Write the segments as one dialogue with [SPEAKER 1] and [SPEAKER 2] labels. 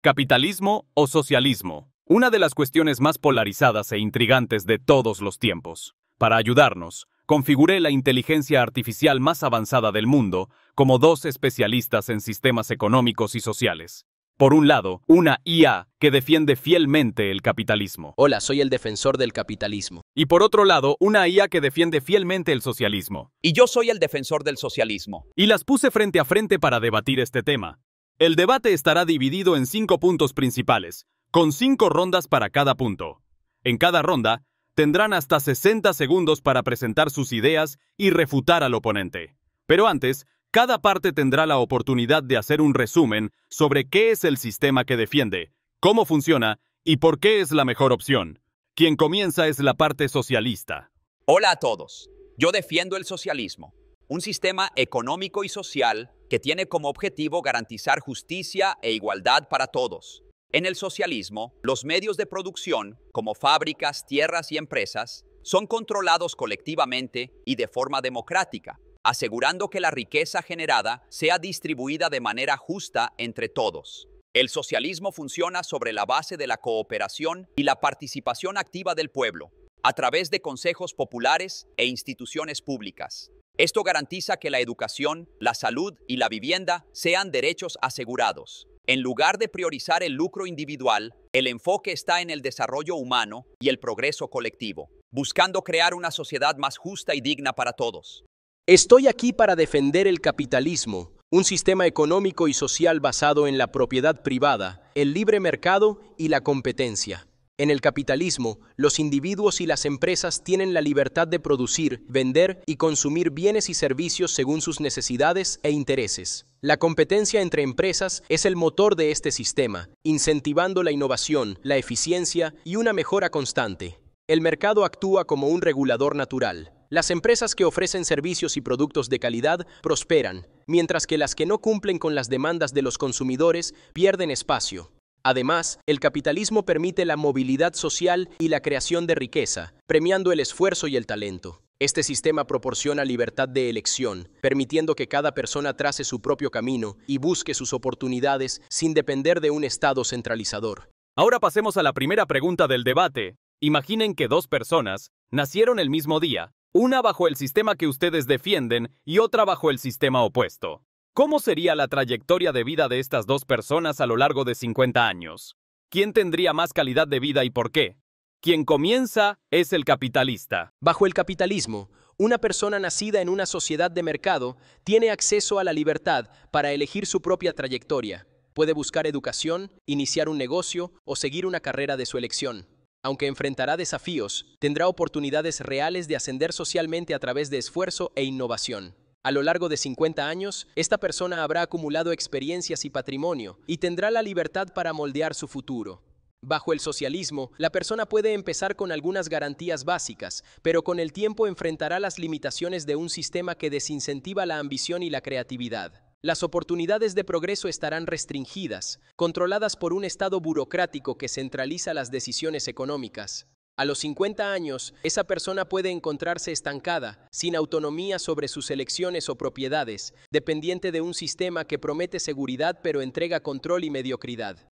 [SPEAKER 1] ¿Capitalismo o socialismo? Una de las cuestiones más polarizadas e intrigantes de todos los tiempos. Para ayudarnos, configuré la inteligencia artificial más avanzada del mundo como dos especialistas en sistemas económicos y sociales. Por un lado, una IA que defiende fielmente el capitalismo.
[SPEAKER 2] Hola, soy el defensor del capitalismo.
[SPEAKER 1] Y por otro lado, una IA que defiende fielmente el socialismo.
[SPEAKER 3] Y yo soy el defensor del socialismo.
[SPEAKER 1] Y las puse frente a frente para debatir este tema. El debate estará dividido en 5 puntos principales, con 5 rondas para cada punto. En cada ronda, tendrán hasta 60 segundos para presentar sus ideas y refutar al oponente. Pero antes, cada parte tendrá la oportunidad de hacer un resumen sobre qué es el sistema que defiende, cómo funciona y por qué es la mejor opción. Quien comienza es la parte socialista.
[SPEAKER 3] Hola a todos. Yo defiendo el socialismo, un sistema económico y social que tiene como objetivo garantizar justicia e igualdad para todos. En el socialismo, los medios de producción, como fábricas, tierras y empresas, son controlados colectivamente y de forma democrática, asegurando que la riqueza generada sea distribuida de manera justa entre todos. El socialismo funciona sobre la base de la cooperación y la participación activa del pueblo, a través de consejos populares e instituciones públicas. Esto garantiza que la educación, la salud y la vivienda sean derechos asegurados. En lugar de priorizar el lucro individual, el enfoque está en el desarrollo humano y el progreso colectivo, buscando crear una sociedad más justa y digna para todos.
[SPEAKER 2] Estoy aquí para defender el capitalismo, un sistema económico y social basado en la propiedad privada, el libre mercado y la competencia. En el capitalismo, los individuos y las empresas tienen la libertad de producir, vender y consumir bienes y servicios según sus necesidades e intereses. La competencia entre empresas es el motor de este sistema, incentivando la innovación, la eficiencia y una mejora constante. El mercado actúa como un regulador natural. Las empresas que ofrecen servicios y productos de calidad prosperan, mientras que las que no cumplen con las demandas de los consumidores pierden espacio. Además, el capitalismo permite la movilidad social y la creación de riqueza, premiando el esfuerzo y el talento. Este sistema proporciona libertad de elección, permitiendo que cada persona trace su propio camino y busque sus oportunidades sin depender de un Estado centralizador.
[SPEAKER 1] Ahora pasemos a la primera pregunta del debate. Imaginen que dos personas nacieron el mismo día, una bajo el sistema que ustedes defienden y otra bajo el sistema opuesto. ¿Cómo sería la trayectoria de vida de estas dos personas a lo largo de 50 años? ¿Quién tendría más calidad de vida y por qué? Quien comienza es el capitalista.
[SPEAKER 2] Bajo el capitalismo, una persona nacida en una sociedad de mercado tiene acceso a la libertad para elegir su propia trayectoria. Puede buscar educación, iniciar un negocio o seguir una carrera de su elección. Aunque enfrentará desafíos, tendrá oportunidades reales de ascender socialmente a través de esfuerzo e innovación. A lo largo de 50 años, esta persona habrá acumulado experiencias y patrimonio y tendrá la libertad para moldear su futuro. Bajo el socialismo, la persona puede empezar con algunas garantías básicas, pero con el tiempo enfrentará las limitaciones de un sistema que desincentiva la ambición y la creatividad. Las oportunidades de progreso estarán restringidas, controladas por un Estado burocrático que centraliza las decisiones económicas. A los 50 años, esa persona puede encontrarse estancada, sin autonomía sobre sus elecciones o propiedades, dependiente de un sistema que promete seguridad pero entrega control y mediocridad.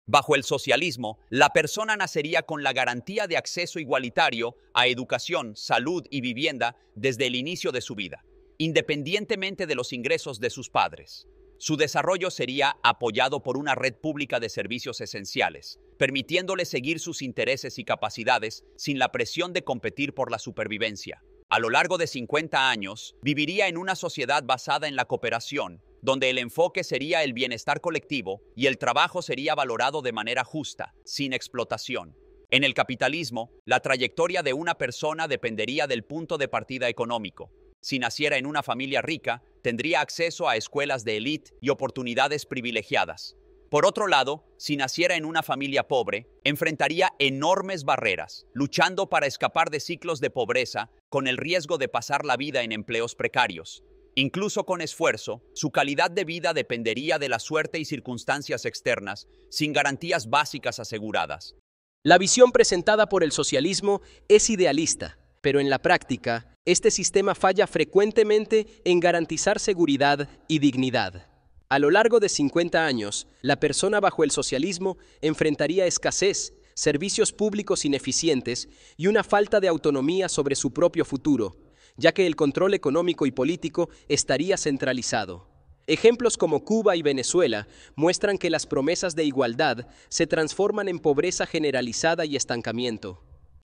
[SPEAKER 3] Bajo el socialismo, la persona nacería con la garantía de acceso igualitario a educación, salud y vivienda desde el inicio de su vida, independientemente de los ingresos de sus padres. Su desarrollo sería apoyado por una red pública de servicios esenciales, permitiéndole seguir sus intereses y capacidades sin la presión de competir por la supervivencia. A lo largo de 50 años, viviría en una sociedad basada en la cooperación, donde el enfoque sería el bienestar colectivo y el trabajo sería valorado de manera justa, sin explotación. En el capitalismo, la trayectoria de una persona dependería del punto de partida económico. Si naciera en una familia rica, tendría acceso a escuelas de élite y oportunidades privilegiadas. Por otro lado, si naciera en una familia pobre, enfrentaría enormes barreras, luchando para escapar de ciclos de pobreza con el riesgo de pasar la vida en empleos precarios. Incluso con esfuerzo, su calidad de vida dependería de la suerte y circunstancias externas, sin garantías básicas aseguradas.
[SPEAKER 2] La visión presentada por el socialismo es idealista, pero en la práctica, este sistema falla frecuentemente en garantizar seguridad y dignidad. A lo largo de 50 años, la persona bajo el socialismo enfrentaría escasez, servicios públicos ineficientes y una falta de autonomía sobre su propio futuro, ya que el control económico y político estaría centralizado. Ejemplos como Cuba y Venezuela muestran que las promesas de igualdad se transforman en pobreza generalizada y estancamiento.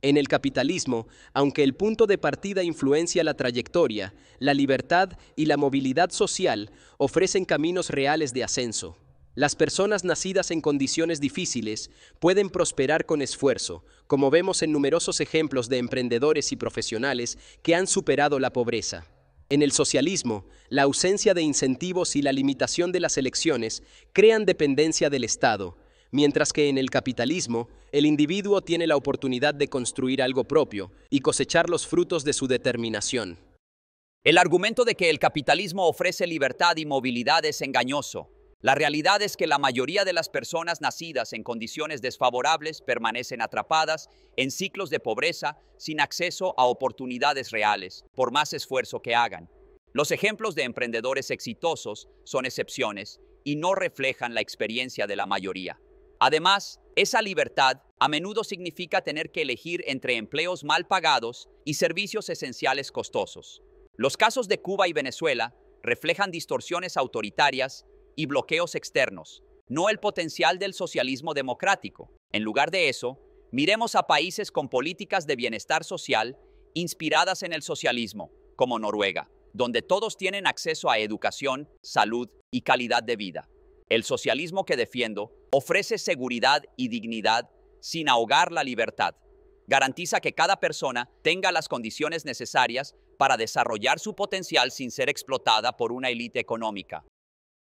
[SPEAKER 2] En el capitalismo, aunque el punto de partida influencia la trayectoria, la libertad y la movilidad social ofrecen caminos reales de ascenso. Las personas nacidas en condiciones difíciles pueden prosperar con esfuerzo, como vemos en numerosos ejemplos de emprendedores y profesionales que han superado la pobreza. En el socialismo, la ausencia de incentivos y la limitación de las elecciones crean dependencia del Estado, mientras que en el capitalismo, el individuo tiene la oportunidad de construir algo propio y cosechar los frutos de su determinación.
[SPEAKER 3] El argumento de que el capitalismo ofrece libertad y movilidad es engañoso. La realidad es que la mayoría de las personas nacidas en condiciones desfavorables permanecen atrapadas en ciclos de pobreza sin acceso a oportunidades reales, por más esfuerzo que hagan. Los ejemplos de emprendedores exitosos son excepciones y no reflejan la experiencia de la mayoría. Además, esa libertad a menudo significa tener que elegir entre empleos mal pagados y servicios esenciales costosos. Los casos de Cuba y Venezuela reflejan distorsiones autoritarias y bloqueos externos, no el potencial del socialismo democrático. En lugar de eso, miremos a países con políticas de bienestar social inspiradas en el socialismo, como Noruega, donde todos tienen acceso a educación, salud y calidad de vida. El socialismo que defiendo ofrece seguridad y dignidad sin ahogar la libertad. Garantiza que cada persona tenga las condiciones necesarias para desarrollar su potencial sin ser explotada por una élite económica.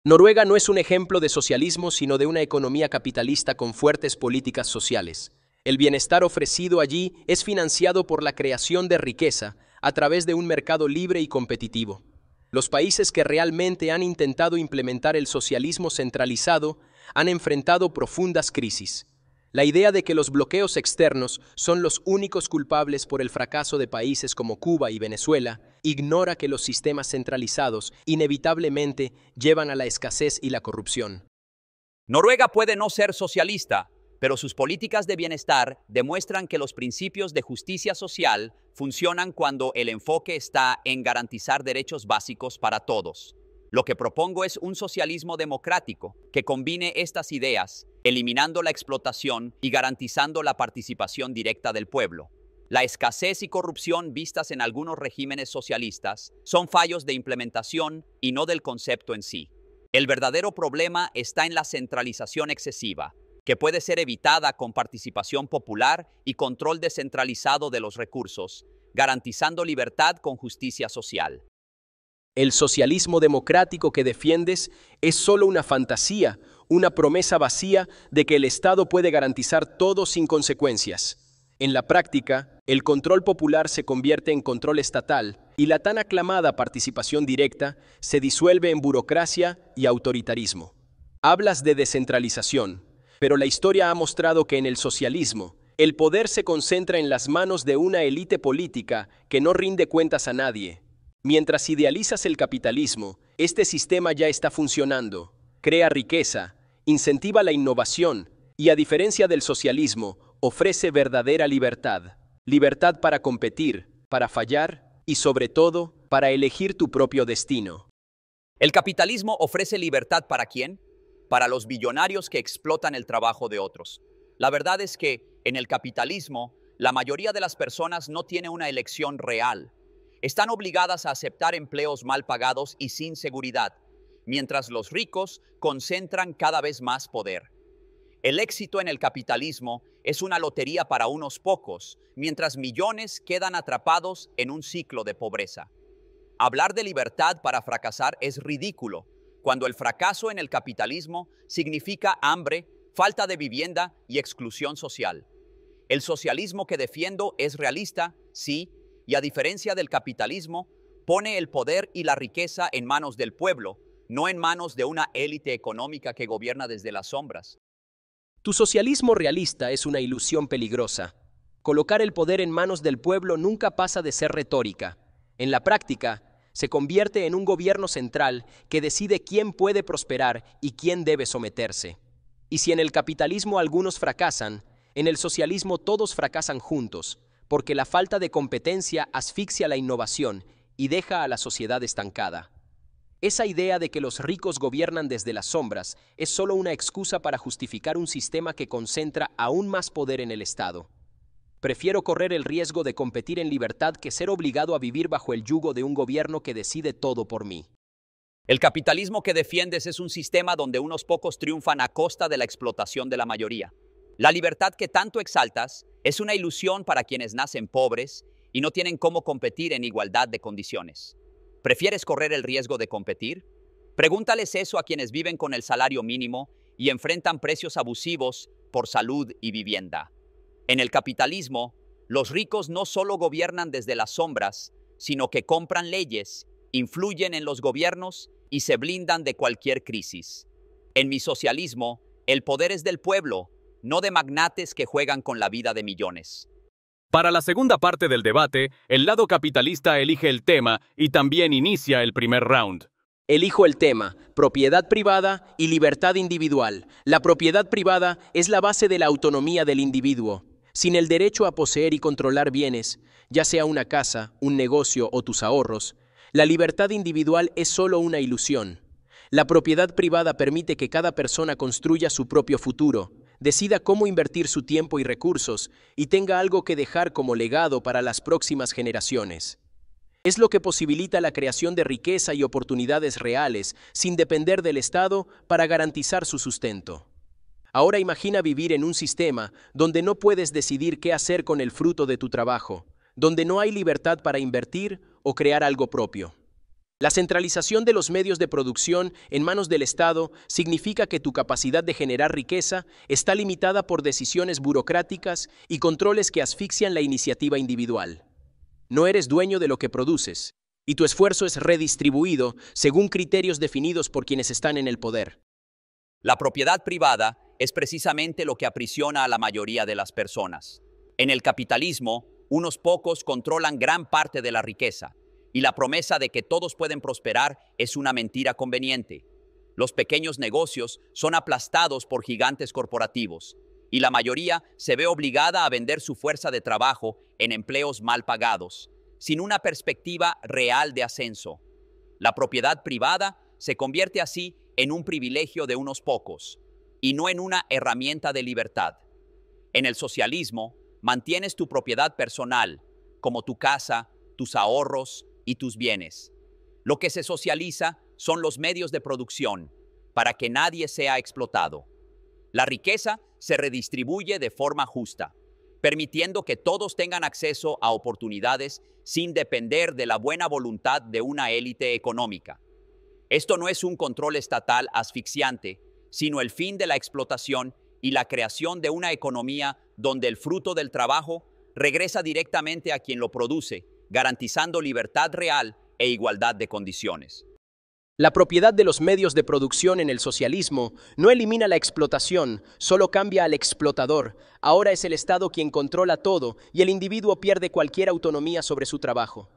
[SPEAKER 2] Noruega no es un ejemplo de socialismo, sino de una economía capitalista con fuertes políticas sociales. El bienestar ofrecido allí es financiado por la creación de riqueza a través de un mercado libre y competitivo. Los países que realmente han intentado implementar el socialismo centralizado han enfrentado profundas crisis. La idea de que los bloqueos externos son los únicos culpables por el fracaso de países como Cuba y Venezuela ignora que los sistemas centralizados inevitablemente llevan a la escasez y la corrupción.
[SPEAKER 3] Noruega puede no ser socialista, pero sus políticas de bienestar demuestran que los principios de justicia social funcionan cuando el enfoque está en garantizar derechos básicos para todos. Lo que propongo es un socialismo democrático que combine estas ideas, eliminando la explotación y garantizando la participación directa del pueblo. La escasez y corrupción vistas en algunos regímenes socialistas son fallos de implementación y no del concepto en sí. El verdadero problema está en la centralización excesiva, que puede ser evitada con participación popular y control descentralizado de los recursos, garantizando libertad con justicia social.
[SPEAKER 2] El socialismo democrático que defiendes es solo una fantasía, una promesa vacía de que el Estado puede garantizar todo sin consecuencias. En la práctica, el control popular se convierte en control estatal y la tan aclamada participación directa se disuelve en burocracia y autoritarismo. Hablas de descentralización, pero la historia ha mostrado que en el socialismo, el poder se concentra en las manos de una élite política que no rinde cuentas a nadie. Mientras idealizas el capitalismo, este sistema ya está funcionando, crea riqueza, incentiva la innovación y, a diferencia del socialismo, ofrece verdadera libertad. Libertad para competir, para fallar y, sobre todo, para elegir tu propio destino.
[SPEAKER 3] ¿El capitalismo ofrece libertad para quién? Para los billonarios que explotan el trabajo de otros. La verdad es que, en el capitalismo, la mayoría de las personas no tiene una elección real. Están obligadas a aceptar empleos mal pagados y sin seguridad, mientras los ricos concentran cada vez más poder. El éxito en el capitalismo es una lotería para unos pocos, mientras millones quedan atrapados en un ciclo de pobreza. Hablar de libertad para fracasar es ridículo, cuando el fracaso en el capitalismo significa hambre, falta de vivienda y exclusión social. El socialismo que defiendo es realista, sí, y a diferencia del capitalismo, pone el poder y la riqueza en manos del pueblo, no en manos de una élite económica que gobierna desde las sombras.
[SPEAKER 2] Tu socialismo realista es una ilusión peligrosa. Colocar el poder en manos del pueblo nunca pasa de ser retórica. En la práctica, se convierte en un gobierno central que decide quién puede prosperar y quién debe someterse. Y si en el capitalismo algunos fracasan, en el socialismo todos fracasan juntos, porque la falta de competencia asfixia la innovación y deja a la sociedad estancada. Esa idea de que los ricos gobiernan desde las sombras es solo una excusa para justificar un sistema que concentra aún más poder en el Estado. Prefiero correr el riesgo de competir en libertad que ser obligado a vivir bajo el yugo de un gobierno que decide todo por mí.
[SPEAKER 3] El capitalismo que defiendes es un sistema donde unos pocos triunfan a costa de la explotación de la mayoría. La libertad que tanto exaltas es una ilusión para quienes nacen pobres y no tienen cómo competir en igualdad de condiciones. ¿Prefieres correr el riesgo de competir? Pregúntales eso a quienes viven con el salario mínimo y enfrentan precios abusivos por salud y vivienda. En el capitalismo, los ricos no solo gobiernan desde las sombras, sino que compran leyes, influyen en los gobiernos y se blindan de cualquier crisis. En mi socialismo, el poder es del pueblo, no de magnates que juegan con la vida de millones.
[SPEAKER 1] Para la segunda parte del debate, el lado capitalista elige el tema y también inicia el primer round.
[SPEAKER 2] Elijo el tema, propiedad privada y libertad individual. La propiedad privada es la base de la autonomía del individuo. Sin el derecho a poseer y controlar bienes, ya sea una casa, un negocio o tus ahorros, la libertad individual es solo una ilusión. La propiedad privada permite que cada persona construya su propio futuro, decida cómo invertir su tiempo y recursos y tenga algo que dejar como legado para las próximas generaciones. Es lo que posibilita la creación de riqueza y oportunidades reales sin depender del Estado para garantizar su sustento. Ahora imagina vivir en un sistema donde no puedes decidir qué hacer con el fruto de tu trabajo, donde no hay libertad para invertir o crear algo propio. La centralización de los medios de producción en manos del Estado significa que tu capacidad de generar riqueza está limitada por decisiones burocráticas y controles que asfixian la iniciativa individual. No eres dueño de lo que produces, y tu esfuerzo es redistribuido según criterios definidos por quienes están en el poder.
[SPEAKER 3] La propiedad privada es precisamente lo que aprisiona a la mayoría de las personas. En el capitalismo, unos pocos controlan gran parte de la riqueza, y la promesa de que todos pueden prosperar es una mentira conveniente. Los pequeños negocios son aplastados por gigantes corporativos, y la mayoría se ve obligada a vender su fuerza de trabajo en empleos mal pagados, sin una perspectiva real de ascenso. La propiedad privada se convierte así en un privilegio de unos pocos, y no en una herramienta de libertad. En el socialismo, mantienes tu propiedad personal, como tu casa, tus ahorros y tus bienes. Lo que se socializa son los medios de producción, para que nadie sea explotado. La riqueza se redistribuye de forma justa, permitiendo que todos tengan acceso a oportunidades sin depender de la buena voluntad de una élite económica. Esto no es un control estatal asfixiante, sino el fin de la explotación y la creación de una economía donde el fruto del trabajo regresa directamente a quien lo produce, garantizando libertad real e igualdad de condiciones.
[SPEAKER 2] La propiedad de los medios de producción en el socialismo no elimina la explotación, solo cambia al explotador. Ahora es el Estado quien controla todo y el individuo pierde cualquier autonomía sobre su trabajo.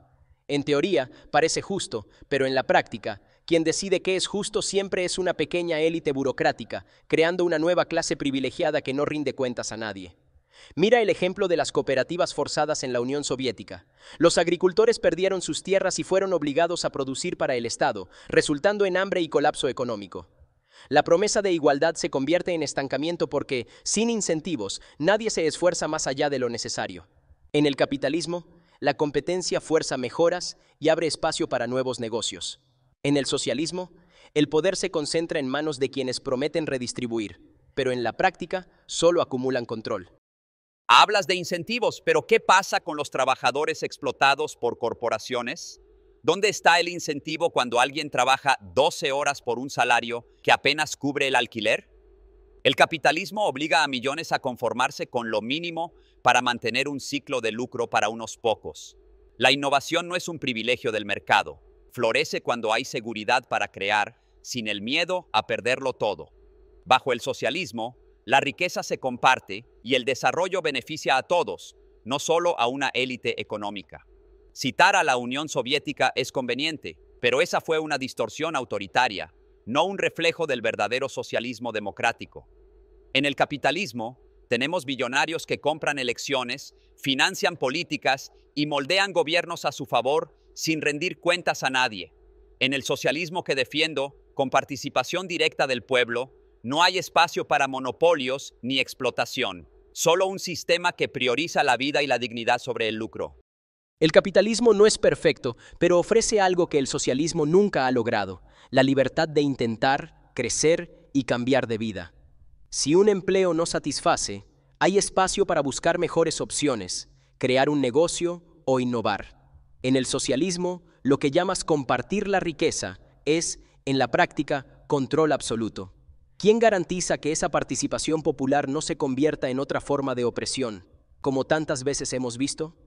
[SPEAKER 2] En teoría, parece justo, pero en la práctica, quien decide qué es justo siempre es una pequeña élite burocrática, creando una nueva clase privilegiada que no rinde cuentas a nadie. Mira el ejemplo de las cooperativas forzadas en la Unión Soviética. Los agricultores perdieron sus tierras y fueron obligados a producir para el Estado, resultando en hambre y colapso económico. La promesa de igualdad se convierte en estancamiento porque, sin incentivos, nadie se esfuerza más allá de lo necesario. En el capitalismo, la competencia fuerza mejoras y abre espacio para nuevos negocios. En el socialismo, el poder se concentra en manos de quienes prometen redistribuir, pero en la práctica solo acumulan control.
[SPEAKER 3] Hablas de incentivos, pero ¿qué pasa con los trabajadores explotados por corporaciones? ¿Dónde está el incentivo cuando alguien trabaja 12 horas por un salario que apenas cubre el alquiler? El capitalismo obliga a millones a conformarse con lo mínimo para mantener un ciclo de lucro para unos pocos. La innovación no es un privilegio del mercado. Florece cuando hay seguridad para crear, sin el miedo a perderlo todo. Bajo el socialismo, la riqueza se comparte y el desarrollo beneficia a todos, no solo a una élite económica. Citar a la Unión Soviética es conveniente, pero esa fue una distorsión autoritaria, no un reflejo del verdadero socialismo democrático. En el capitalismo, tenemos billonarios que compran elecciones, financian políticas y moldean gobiernos a su favor sin rendir cuentas a nadie. En el socialismo que defiendo, con participación directa del pueblo, no hay espacio para monopolios ni explotación, solo un sistema que prioriza la vida y la dignidad sobre el lucro.
[SPEAKER 2] El capitalismo no es perfecto, pero ofrece algo que el socialismo nunca ha logrado: la libertad de intentar, crecer y cambiar de vida. Si un empleo no satisface, hay espacio para buscar mejores opciones, crear un negocio o innovar. En el socialismo, lo que llamas compartir la riqueza es, en la práctica, control absoluto. ¿Quién garantiza que esa participación popular no se convierta en otra forma de opresión, como tantas veces hemos visto?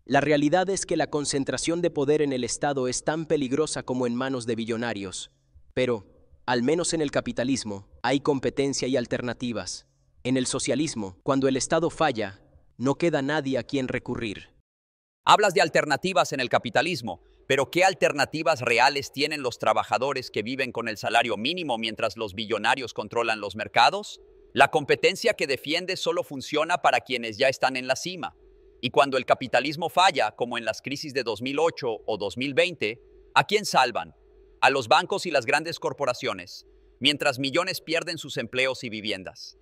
[SPEAKER 2] La realidad es que la concentración de poder en el Estado es tan peligrosa como en manos de billonarios. Pero, al menos en el capitalismo, hay competencia y alternativas. En el socialismo, cuando el Estado falla, no queda nadie a quien recurrir.
[SPEAKER 3] Hablas de alternativas en el capitalismo, pero ¿qué alternativas reales tienen los trabajadores que viven con el salario mínimo mientras los billonarios controlan los mercados? La competencia que defiende solo funciona para quienes ya están en la cima. Y cuando el capitalismo falla, como en las crisis de 2008 o 2020, ¿a quién salvan? A los bancos y las grandes corporaciones, mientras millones pierden sus empleos y viviendas.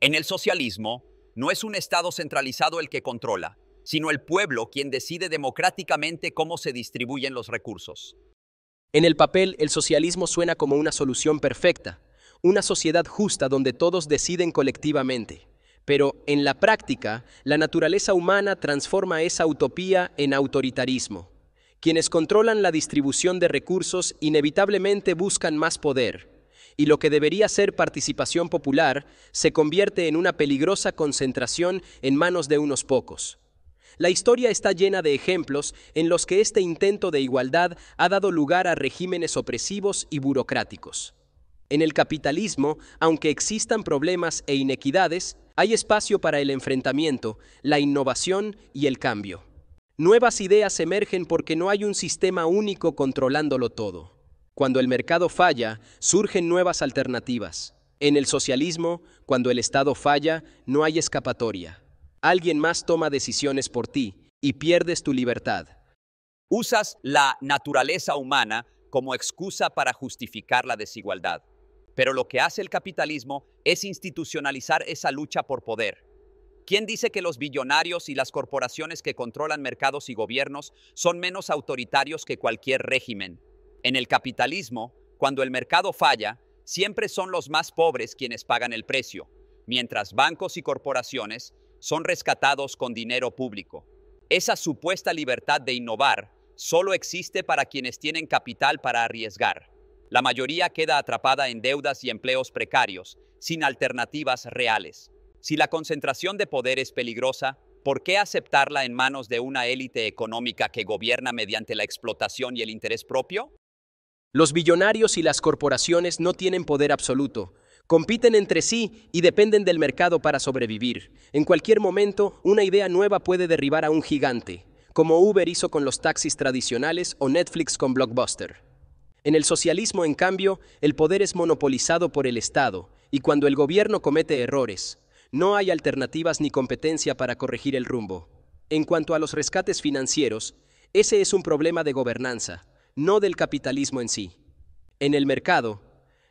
[SPEAKER 3] En el socialismo, no es un Estado centralizado el que controla, sino el pueblo quien decide democráticamente cómo se distribuyen los recursos.
[SPEAKER 2] En el papel, el socialismo suena como una solución perfecta, una sociedad justa donde todos deciden colectivamente. Pero, en la práctica, la naturaleza humana transforma esa utopía en autoritarismo. Quienes controlan la distribución de recursos inevitablemente buscan más poder, y lo que debería ser participación popular se convierte en una peligrosa concentración en manos de unos pocos. La historia está llena de ejemplos en los que este intento de igualdad ha dado lugar a regímenes opresivos y burocráticos. En el capitalismo, aunque existan problemas e inequidades, hay espacio para el enfrentamiento, la innovación y el cambio. Nuevas ideas emergen porque no hay un sistema único controlándolo todo. Cuando el mercado falla, surgen nuevas alternativas. En el socialismo, cuando el Estado falla, no hay escapatoria. Alguien más toma decisiones por ti y pierdes tu libertad.
[SPEAKER 3] Usas la naturaleza humana como excusa para justificar la desigualdad. Pero lo que hace el capitalismo es institucionalizar esa lucha por poder. ¿Quién dice que los billonarios y las corporaciones que controlan mercados y gobiernos son menos autoritarios que cualquier régimen? En el capitalismo, cuando el mercado falla, siempre son los más pobres quienes pagan el precio, mientras bancos y corporaciones son rescatados con dinero público. Esa supuesta libertad de innovar solo existe para quienes tienen capital para arriesgar. La mayoría queda atrapada en deudas y empleos precarios, sin alternativas reales. Si la concentración de poder es peligrosa, ¿por qué aceptarla en manos de una élite económica que gobierna mediante la explotación y el interés propio?
[SPEAKER 2] Los billonarios y las corporaciones no tienen poder absoluto. Compiten entre sí y dependen del mercado para sobrevivir. En cualquier momento, una idea nueva puede derribar a un gigante, como Uber hizo con los taxis tradicionales o Netflix con Blockbuster. En el socialismo, en cambio, el poder es monopolizado por el Estado, y cuando el gobierno comete errores, no hay alternativas ni competencia para corregir el rumbo. En cuanto a los rescates financieros, ese es un problema de gobernanza, no del capitalismo en sí. En el mercado,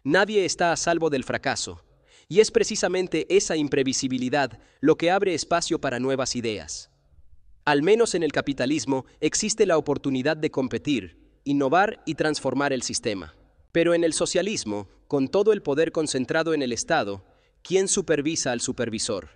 [SPEAKER 2] nadie está a salvo del fracaso, y es precisamente esa imprevisibilidad lo que abre espacio para nuevas ideas. Al menos en el capitalismo existe la oportunidad de competir, innovar y transformar el sistema. Pero en el socialismo, con todo el poder concentrado en el Estado, ¿quién supervisa al supervisor?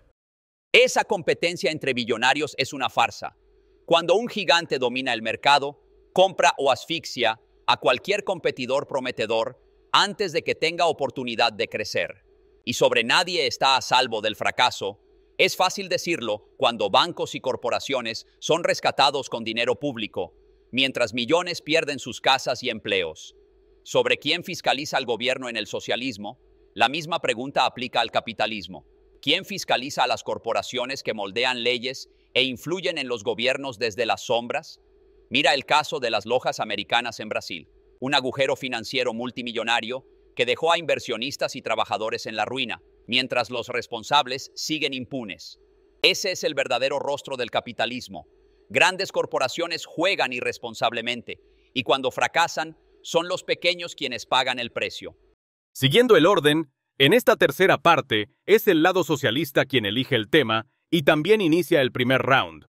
[SPEAKER 3] Esa competencia entre billonarios es una farsa. Cuando un gigante domina el mercado, compra o asfixia a cualquier competidor prometedor antes de que tenga oportunidad de crecer. Y sobre nadie está a salvo del fracaso. Es fácil decirlo cuando bancos y corporaciones son rescatados con dinero público, mientras millones pierden sus casas y empleos. Sobre quién fiscaliza al gobierno en el socialismo, la misma pregunta aplica al capitalismo. ¿Quién fiscaliza a las corporaciones que moldean leyes e influyen en los gobiernos desde las sombras? Mira el caso de las lojas americanas en Brasil, un agujero financiero multimillonario que dejó a inversionistas y trabajadores en la ruina, mientras los responsables siguen impunes. Ese es el verdadero rostro del capitalismo. Grandes corporaciones juegan irresponsablemente y cuando fracasan, son los pequeños quienes pagan el precio.
[SPEAKER 1] Siguiendo el orden, en esta tercera parte es el lado socialista quien elige el tema y también inicia el primer round.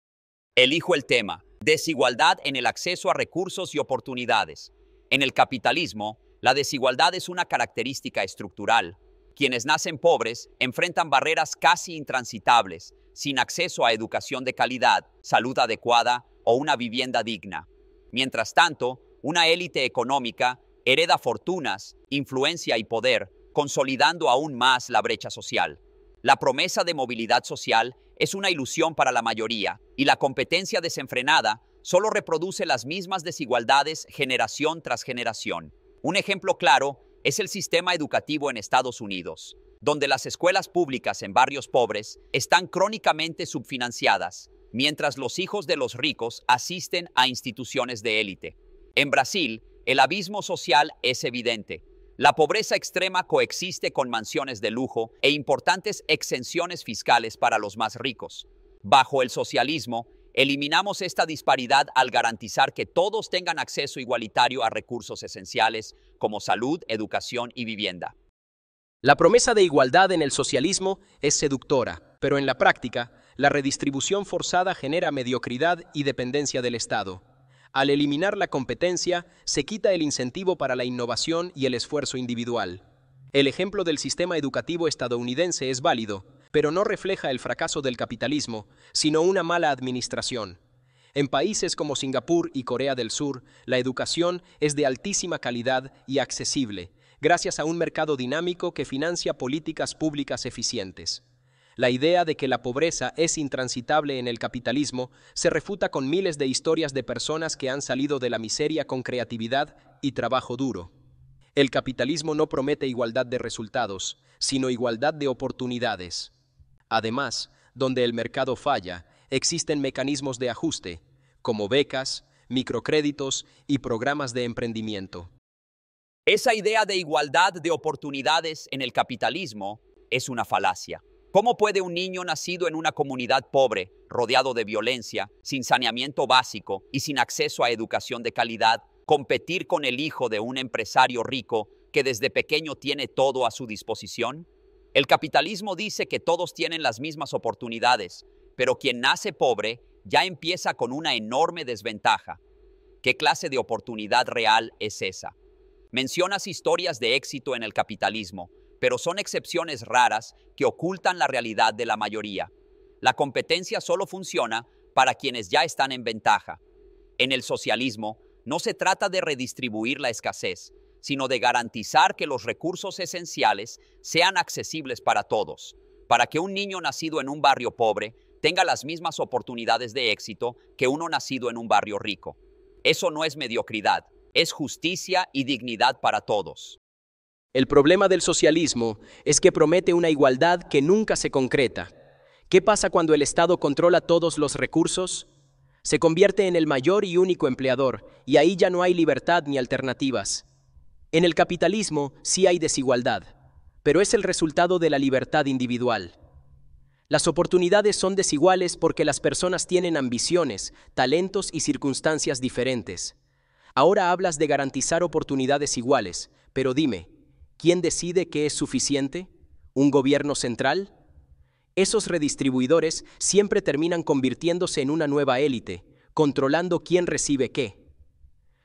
[SPEAKER 3] Elijo el tema: desigualdad en el acceso a recursos y oportunidades. En el capitalismo, la desigualdad es una característica estructural. Quienes nacen pobres enfrentan barreras casi intransitables, sin acceso a educación de calidad, salud adecuada o una vivienda digna. Mientras tanto, una élite económica hereda fortunas, influencia y poder, consolidando aún más la brecha social. La promesa de movilidad social es una ilusión para la mayoría, y la competencia desenfrenada solo reproduce las mismas desigualdades generación tras generación. Un ejemplo claro es el sistema educativo en Estados Unidos, donde las escuelas públicas en barrios pobres están crónicamente subfinanciadas, mientras los hijos de los ricos asisten a instituciones de élite. En Brasil, el abismo social es evidente. La pobreza extrema coexiste con mansiones de lujo e importantes exenciones fiscales para los más ricos. Bajo el socialismo, eliminamos esta disparidad al garantizar que todos tengan acceso igualitario a recursos esenciales como salud, educación y vivienda.
[SPEAKER 2] La promesa de igualdad en el socialismo es seductora, pero en la práctica, la redistribución forzada genera mediocridad y dependencia del Estado. Al eliminar la competencia, se quita el incentivo para la innovación y el esfuerzo individual. El ejemplo del sistema educativo estadounidense es válido, pero no refleja el fracaso del capitalismo, sino una mala administración. En países como Singapur y Corea del Sur, la educación es de altísima calidad y accesible, gracias a un mercado dinámico que financia políticas públicas eficientes. La idea de que la pobreza es intransitable en el capitalismo se refuta con miles de historias de personas que han salido de la miseria con creatividad y trabajo duro. El capitalismo no promete igualdad de resultados, sino igualdad de oportunidades. Además, donde el mercado falla, existen mecanismos de ajuste, como becas, microcréditos y programas de emprendimiento.
[SPEAKER 3] Esa idea de igualdad de oportunidades en el capitalismo es una falacia. ¿Cómo puede un niño nacido en una comunidad pobre, rodeado de violencia, sin saneamiento básico y sin acceso a educación de calidad, competir con el hijo de un empresario rico que desde pequeño tiene todo a su disposición? El capitalismo dice que todos tienen las mismas oportunidades, pero quien nace pobre ya empieza con una enorme desventaja. ¿Qué clase de oportunidad real es esa? Mencionas historias de éxito en el capitalismo, pero son excepciones raras que ocultan la realidad de la mayoría. La competencia solo funciona para quienes ya están en ventaja. En el socialismo, no se trata de redistribuir la escasez, sino de garantizar que los recursos esenciales sean accesibles para todos, para que un niño nacido en un barrio pobre tenga las mismas oportunidades de éxito que uno nacido en un barrio rico. Eso no es mediocridad, es justicia y dignidad para todos.
[SPEAKER 2] El problema del socialismo es que promete una igualdad que nunca se concreta. ¿Qué pasa cuando el Estado controla todos los recursos? Se convierte en el mayor y único empleador, y ahí ya no hay libertad ni alternativas. En el capitalismo sí hay desigualdad, pero es el resultado de la libertad individual. Las oportunidades son desiguales porque las personas tienen ambiciones, talentos y circunstancias diferentes. Ahora hablas de garantizar oportunidades iguales, pero dime, ¿quién decide qué es suficiente? ¿Un gobierno central? Esos redistribuidores siempre terminan convirtiéndose en una nueva élite, controlando quién recibe qué.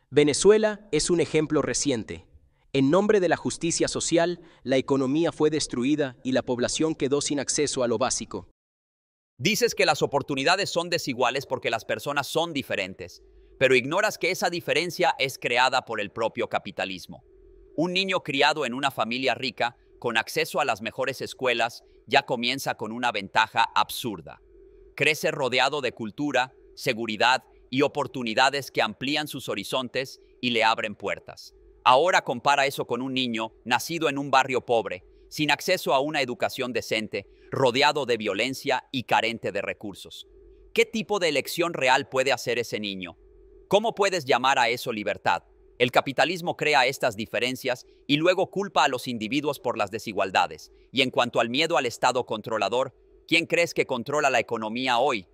[SPEAKER 2] Venezuela es un ejemplo reciente. En nombre de la justicia social, la economía fue destruida y la población quedó sin acceso a lo básico.
[SPEAKER 3] Dices que las oportunidades son desiguales porque las personas son diferentes, pero ignoras que esa diferencia es creada por el propio capitalismo. Un niño criado en una familia rica, con acceso a las mejores escuelas, ya comienza con una ventaja absurda. Crece rodeado de cultura, seguridad y oportunidades que amplían sus horizontes y le abren puertas. Ahora compara eso con un niño nacido en un barrio pobre, sin acceso a una educación decente, rodeado de violencia y carente de recursos. ¿Qué tipo de elección real puede hacer ese niño? ¿Cómo puedes llamar a eso libertad? El capitalismo crea estas diferencias y luego culpa a los individuos por las desigualdades. Y en cuanto al miedo al Estado controlador, ¿quién crees que controla la economía hoy?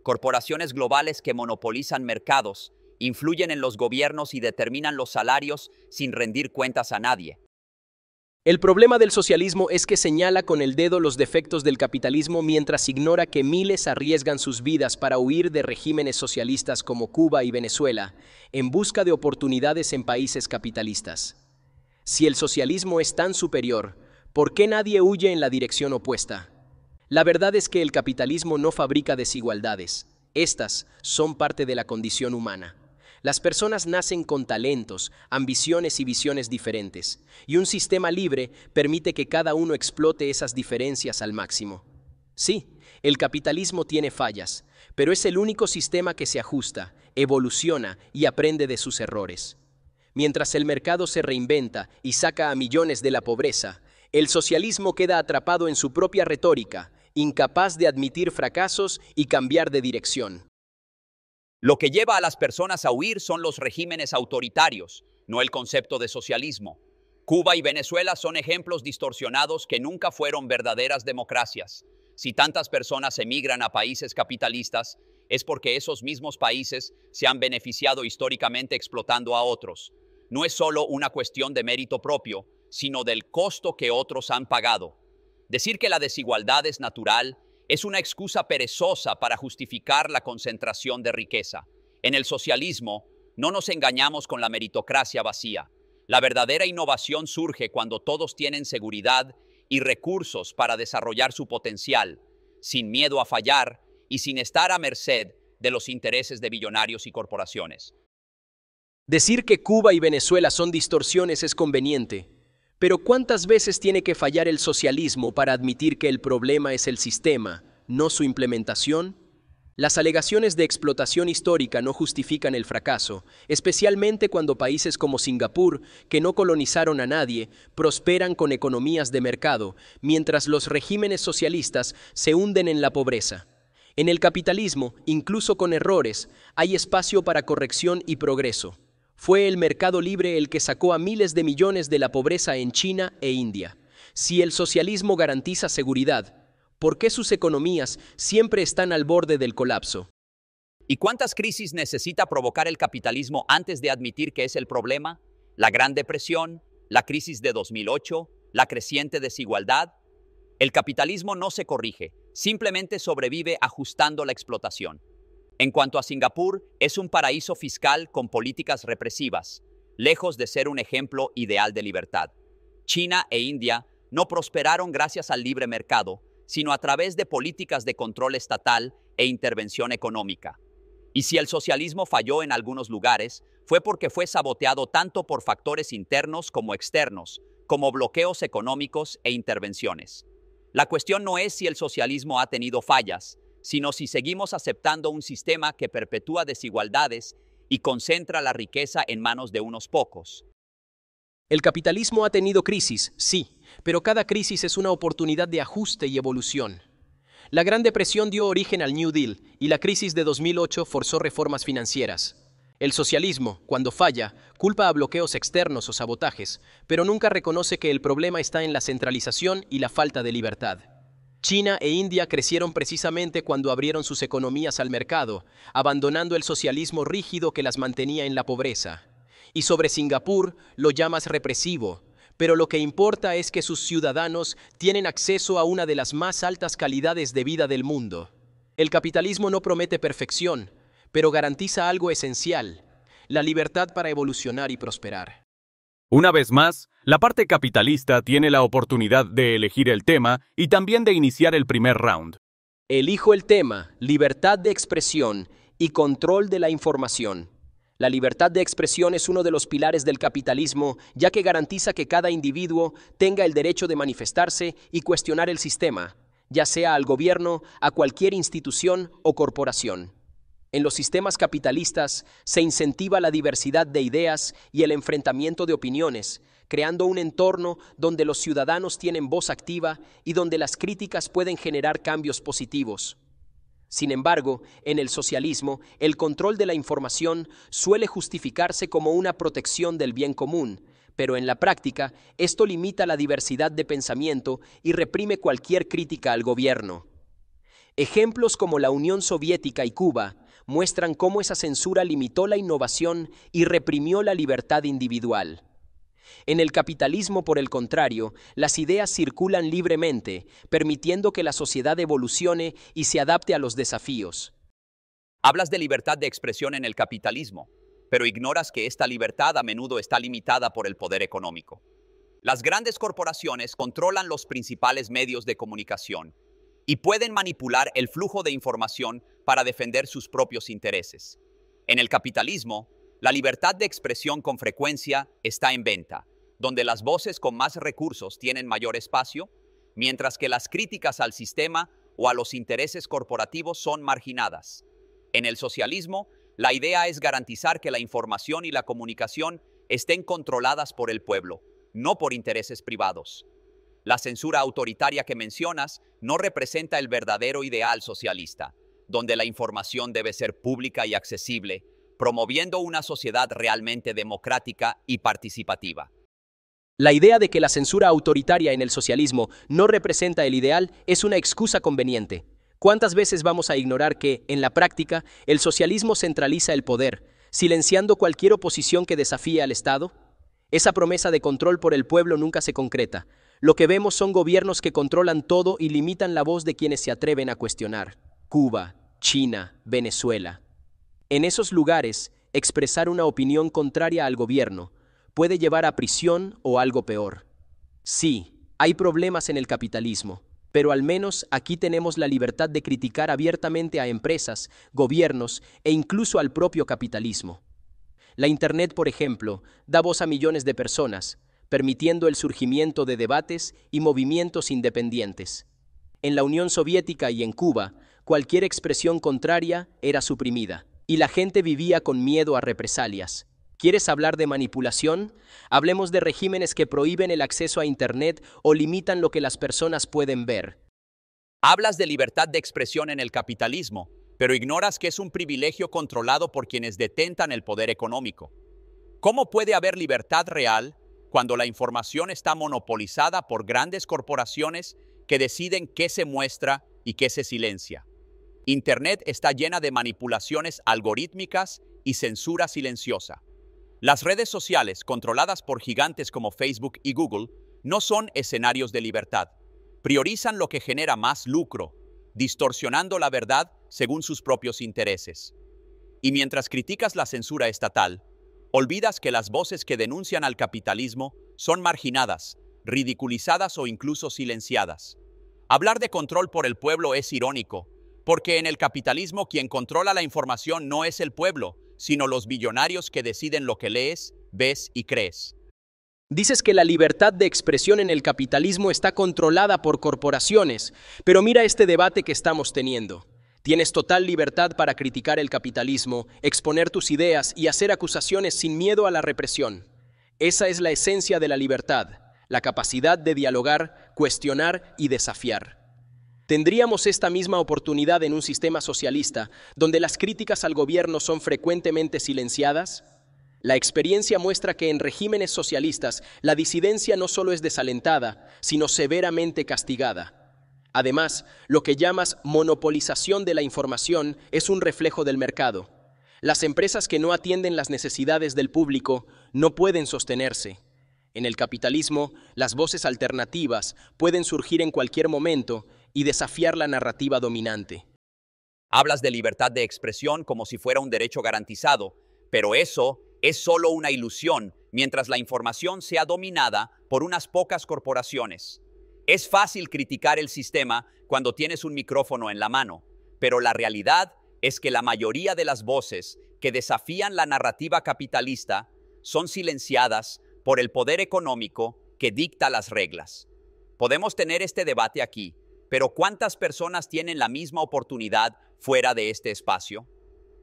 [SPEAKER 3] Corporaciones globales que monopolizan mercados, influyen en los gobiernos y determinan los salarios sin rendir cuentas a nadie.
[SPEAKER 2] El problema del socialismo es que señala con el dedo los defectos del capitalismo mientras ignora que miles arriesgan sus vidas para huir de regímenes socialistas como Cuba y Venezuela, en busca de oportunidades en países capitalistas. Si el socialismo es tan superior, ¿por qué nadie huye en la dirección opuesta? La verdad es que el capitalismo no fabrica desigualdades. Estas son parte de la condición humana. Las personas nacen con talentos, ambiciones y visiones diferentes, y un sistema libre permite que cada uno explote esas diferencias al máximo. Sí, el capitalismo tiene fallas, pero es el único sistema que se ajusta, evoluciona y aprende de sus errores. Mientras el mercado se reinventa y saca a millones de la pobreza, el socialismo queda atrapado en su propia retórica, incapaz de admitir fracasos y cambiar de dirección.
[SPEAKER 3] Lo que lleva a las personas a huir son los regímenes autoritarios, no el concepto de socialismo. Cuba y Venezuela son ejemplos distorsionados que nunca fueron verdaderas democracias. Si tantas personas emigran a países capitalistas, es porque esos mismos países se han beneficiado históricamente explotando a otros. No es solo una cuestión de mérito propio, sino del costo que otros han pagado. Decir que la desigualdad es natural es una excusa perezosa para justificar la concentración de riqueza. En el socialismo, no nos engañamos con la meritocracia vacía. La verdadera innovación surge cuando todos tienen seguridad y recursos para desarrollar su potencial, sin miedo a fallar y sin estar a merced de los intereses de billonarios y corporaciones.
[SPEAKER 2] Decir que Cuba y Venezuela son distorsiones es conveniente, pero ¿cuántas veces tiene que fallar el socialismo para admitir que el problema es el sistema, no su implementación? Las alegaciones de explotación histórica no justifican el fracaso, especialmente cuando países como Singapur, que no colonizaron a nadie, prosperan con economías de mercado, mientras los regímenes socialistas se hunden en la pobreza. En el capitalismo, incluso con errores, hay espacio para corrección y progreso. Fue el mercado libre el que sacó a miles de millones de la pobreza en China e India. Si el socialismo garantiza seguridad, ¿por qué sus economías siempre están al borde del colapso?
[SPEAKER 3] ¿Y cuántas crisis necesita provocar el capitalismo antes de admitir que es el problema? ¿La Gran Depresión? ¿La crisis de 2008? ¿La creciente desigualdad? El capitalismo no se corrige, simplemente sobrevive ajustando la explotación. En cuanto a Singapur, es un paraíso fiscal con políticas represivas, lejos de ser un ejemplo ideal de libertad. China e India no prosperaron gracias al libre mercado, sino a través de políticas de control estatal e intervención económica. Y si el socialismo falló en algunos lugares, fue porque fue saboteado tanto por factores internos como externos, como bloqueos económicos e intervenciones. La cuestión no es si el socialismo ha tenido fallas, sino si seguimos aceptando un sistema que perpetúa desigualdades y concentra la riqueza en manos de unos pocos.
[SPEAKER 2] El capitalismo ha tenido crisis, sí, pero cada crisis es una oportunidad de ajuste y evolución. La Gran Depresión dio origen al New Deal y la crisis de 2008 forzó reformas financieras. El socialismo, cuando falla, culpa a bloqueos externos o sabotajes, pero nunca reconoce que el problema está en la centralización y la falta de libertad. China e India crecieron precisamente cuando abrieron sus economías al mercado, abandonando el socialismo rígido que las mantenía en la pobreza. Y sobre Singapur lo llamas represivo, pero lo que importa es que sus ciudadanos tienen acceso a una de las más altas calidades de vida del mundo. El capitalismo no promete perfección, pero garantiza algo esencial: la libertad para evolucionar y prosperar.
[SPEAKER 1] Una vez más, la parte capitalista tiene la oportunidad de elegir el tema y también de iniciar el primer round.
[SPEAKER 2] Elijo el tema: libertad de expresión y control de la información. La libertad de expresión es uno de los pilares del capitalismo, ya que garantiza que cada individuo tenga el derecho de manifestarse y cuestionar el sistema, ya sea al gobierno, a cualquier institución o corporación. En los sistemas capitalistas se incentiva la diversidad de ideas y el enfrentamiento de opiniones, creando un entorno donde los ciudadanos tienen voz activa y donde las críticas pueden generar cambios positivos. Sin embargo, en el socialismo, el control de la información suele justificarse como una protección del bien común, pero en la práctica, esto limita la diversidad de pensamiento y reprime cualquier crítica al gobierno. Ejemplos como la Unión Soviética y Cuba muestran cómo esa censura limitó la innovación y reprimió la libertad individual. En el capitalismo, por el contrario, las ideas circulan libremente, permitiendo que la sociedad evolucione y se adapte a los desafíos.
[SPEAKER 3] Hablas de libertad de expresión en el capitalismo, pero ignoras que esta libertad a menudo está limitada por el poder económico. Las grandes corporaciones controlan los principales medios de comunicación y pueden manipular el flujo de información para defender sus propios intereses. En el capitalismo, la libertad de expresión con frecuencia está en venta, donde las voces con más recursos tienen mayor espacio, mientras que las críticas al sistema o a los intereses corporativos son marginadas. En el socialismo, la idea es garantizar que la información y la comunicación estén controladas por el pueblo, no por intereses privados. La censura autoritaria que mencionas no representa el verdadero ideal socialista, donde la información debe ser pública y accesible, promoviendo una sociedad realmente democrática y participativa.
[SPEAKER 2] La idea de que la censura autoritaria en el socialismo no representa el ideal es una excusa conveniente. ¿Cuántas veces vamos a ignorar que, en la práctica, el socialismo centraliza el poder, silenciando cualquier oposición que desafíe al Estado? Esa promesa de control por el pueblo nunca se concreta. Lo que vemos son gobiernos que controlan todo y limitan la voz de quienes se atreven a cuestionar. Cuba, China, Venezuela. En esos lugares, expresar una opinión contraria al gobierno puede llevar a prisión o algo peor. Sí, hay problemas en el capitalismo, pero al menos aquí tenemos la libertad de criticar abiertamente a empresas, gobiernos e incluso al propio capitalismo. La Internet, por ejemplo, da voz a millones de personas, permitiendo el surgimiento de debates y movimientos independientes. En la Unión Soviética y en Cuba, cualquier expresión contraria era suprimida, y la gente vivía con miedo a represalias. ¿Quieres hablar de manipulación? Hablemos de regímenes que prohíben el acceso a Internet o limitan lo que las personas pueden ver.
[SPEAKER 3] Hablas de libertad de expresión en el capitalismo, pero ignoras que es un privilegio controlado por quienes detentan el poder económico. ¿Cómo puede haber libertad real cuando la información está monopolizada por grandes corporaciones que deciden qué se muestra y qué se silencia? Internet está llena de manipulaciones algorítmicas y censura silenciosa. Las redes sociales, controladas por gigantes como Facebook y Google, no son escenarios de libertad. Priorizan lo que genera más lucro, distorsionando la verdad según sus propios intereses. Y mientras criticas la censura estatal, olvidas que las voces que denuncian al capitalismo son marginadas, ridiculizadas o incluso silenciadas. Hablar de control por el pueblo es irónico, porque en el capitalismo quien controla la información no es el pueblo, sino los billonarios que deciden lo que lees, ves y crees.
[SPEAKER 2] Dices que la libertad de expresión en el capitalismo está controlada por corporaciones, pero mira este debate que estamos teniendo. Tienes total libertad para criticar el capitalismo, exponer tus ideas y hacer acusaciones sin miedo a la represión. Esa es la esencia de la libertad, la capacidad de dialogar, cuestionar y desafiar. ¿Tendríamos esta misma oportunidad en un sistema socialista, donde las críticas al gobierno son frecuentemente silenciadas? La experiencia muestra que en regímenes socialistas la disidencia no solo es desalentada, sino severamente castigada. Además, lo que llamas monopolización de la información es un reflejo del mercado. Las empresas que no atienden las necesidades del público no pueden sostenerse. En el capitalismo, las voces alternativas pueden surgir en cualquier momento y desafiar la narrativa dominante.
[SPEAKER 3] Hablas de libertad de expresión como si fuera un derecho garantizado, pero eso es solo una ilusión mientras la información sea dominada por unas pocas corporaciones. Es fácil criticar el sistema cuando tienes un micrófono en la mano, pero la realidad es que la mayoría de las voces que desafían la narrativa capitalista son silenciadas por el poder económico que dicta las reglas. Podemos tener este debate aquí, pero ¿cuántas personas tienen la misma oportunidad fuera de este espacio?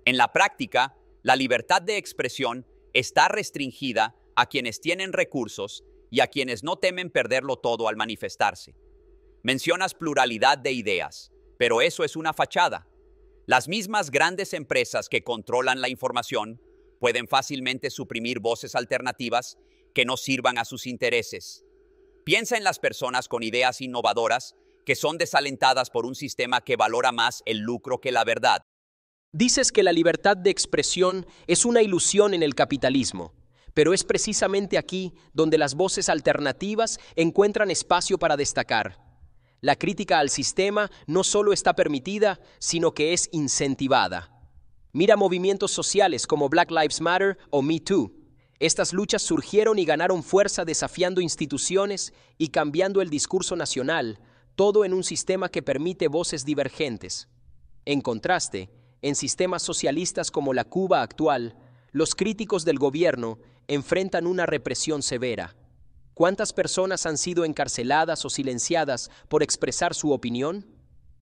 [SPEAKER 3] En la práctica, la libertad de expresión está restringida a quienes tienen recursos y a quienes no temen perderlo todo al manifestarse. Mencionas pluralidad de ideas, pero eso es una fachada. Las mismas grandes empresas que controlan la información pueden fácilmente suprimir voces alternativas que no sirvan a sus intereses. Piensa en las personas con ideas innovadoras que son desalentadas por un sistema que valora más el lucro que la verdad.
[SPEAKER 2] Dices que la libertad de expresión es una ilusión en el capitalismo, pero es precisamente aquí donde las voces alternativas encuentran espacio para destacar. La crítica al sistema no solo está permitida, sino que es incentivada. Mira movimientos sociales como Black Lives Matter o Me Too. Estas luchas surgieron y ganaron fuerza desafiando instituciones y cambiando el discurso nacional, todo en un sistema que permite voces divergentes. En contraste, en sistemas socialistas como la Cuba actual, los críticos del gobierno enfrentan una represión severa. ¿Cuántas personas han sido encarceladas o silenciadas por expresar su opinión?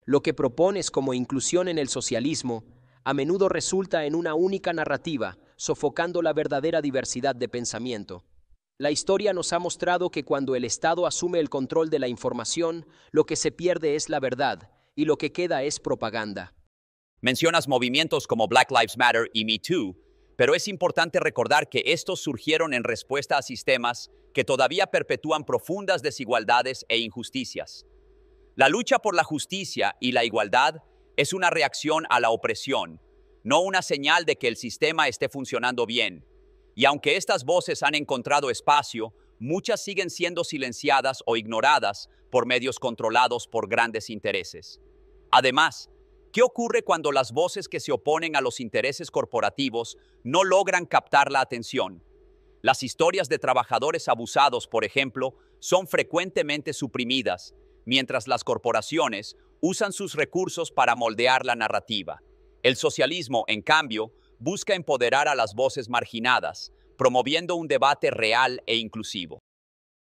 [SPEAKER 2] Lo que propones como inclusión en el socialismo a menudo resulta en una única narrativa, sofocando la verdadera diversidad de pensamiento. La historia nos ha mostrado que cuando el Estado asume el control de la información, lo que se pierde es la verdad y lo que queda es propaganda.
[SPEAKER 3] Mencionas movimientos como Black Lives Matter y Me Too, pero es importante recordar que estos surgieron en respuesta a sistemas que todavía perpetúan profundas desigualdades e injusticias. La lucha por la justicia y la igualdad es una reacción a la opresión, no una señal de que el sistema esté funcionando bien. Y aunque estas voces han encontrado espacio, muchas siguen siendo silenciadas o ignoradas por medios controlados por grandes intereses. Además, ¿qué ocurre cuando las voces que se oponen a los intereses corporativos no logran captar la atención? Las historias de trabajadores abusados, por ejemplo, son frecuentemente suprimidas, mientras las corporaciones usan sus recursos para moldear la narrativa. El socialismo, en cambio, busca empoderar a las voces marginadas, promoviendo un debate real e inclusivo.